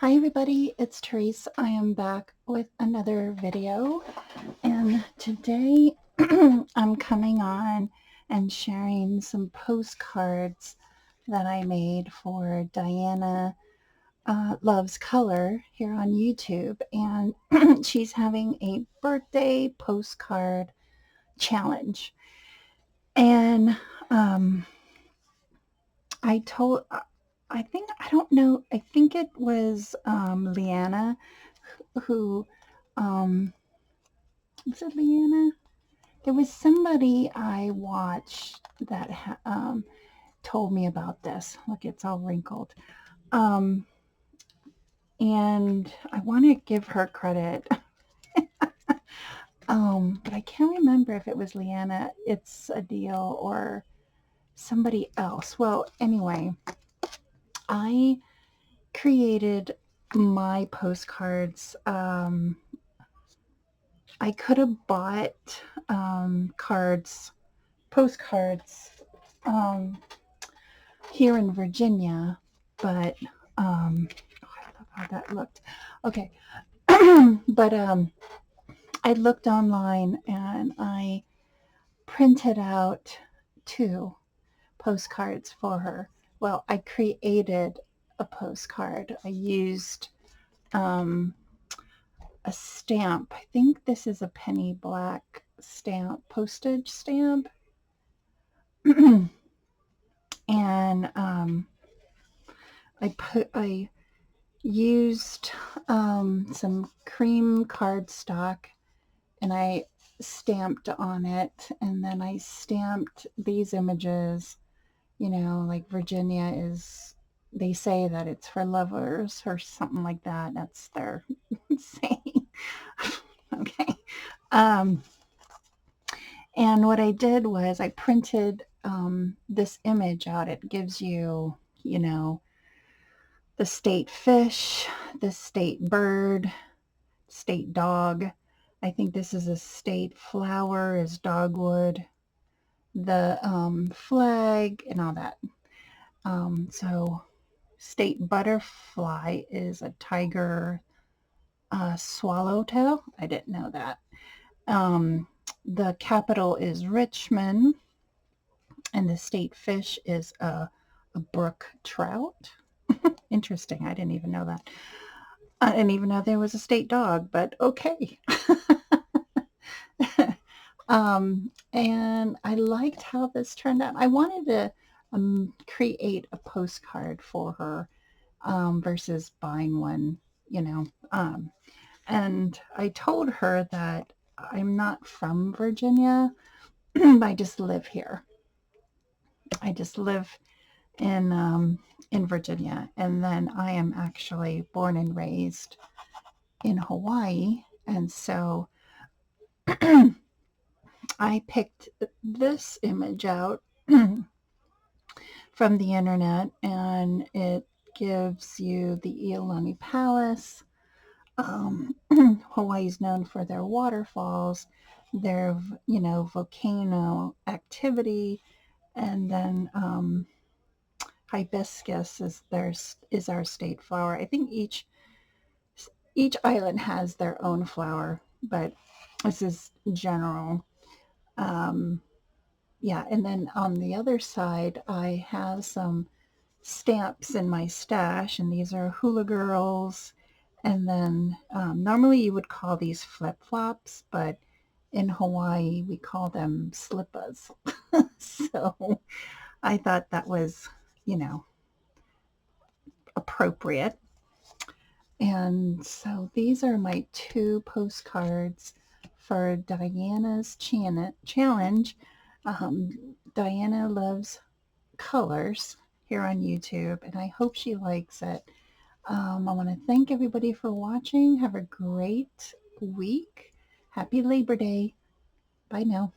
Hi everybody, it's Tereese. I am back with another video, and today I'm coming on and sharing some postcards that I made for Diana Loves Color here on YouTube, and she's having a birthday postcard challenge. And um, I told I think I don't know, I think it was Leanna who was it Leanna? There was somebody I watched that told me about this. Look, it's all wrinkled. Um, and I want to give her credit. But I can't remember if it was Leanna, It's a Deal, or somebody else. Well, anyway, I created my postcards. I could have bought postcards um, here in Virginia, but oh, I love how that looked. Okay, but I looked online and I printed out two postcards for her. Well, I created a postcard. I used um, a stamp. I think this is a penny black stamp, postage stamp. And I used some cream cardstock and I stamped on it, and then I stamped these images, like Virginia is, they say that it's for lovers or something like that. That's their saying. Okay. Um, and what I did was I printed this image out. It gives you, the state fish, the state bird, state dog. I think this is a state flower is dogwood, the flag and all that. So state butterfly is a tiger swallowtail. I didn't know that. The capital is Richmond, and the state fish is a brook trout. Interesting. I didn't even know that. I didn't even know there was a state dog, but okay. And I liked how this turned out. I wanted to create a postcard for her versus buying one, you know. And I told her that I'm not from Virginia. I just live here. I just live in Virginia, and then I am actually born and raised in Hawaii, and so I picked this image out from the internet, and it gives you the Iolani Palace. Hawaii is known for their waterfalls, their volcano activity, and then hibiscus is our state flower. I think each island has their own flower, but this is general. Um, yeah, and then on the other side, I have some stamps in my stash, and these are hula girls. And then normally you would call these flip flops, but in Hawaii we call them slippas. So I thought that was, you know, appropriate. And so these are my two postcards for Diana's challenge. Diana Loves Colors here on YouTube, and I hope she likes it. I want to thank everybody for watching. Have a great week. Happy Labor Day. Bye now.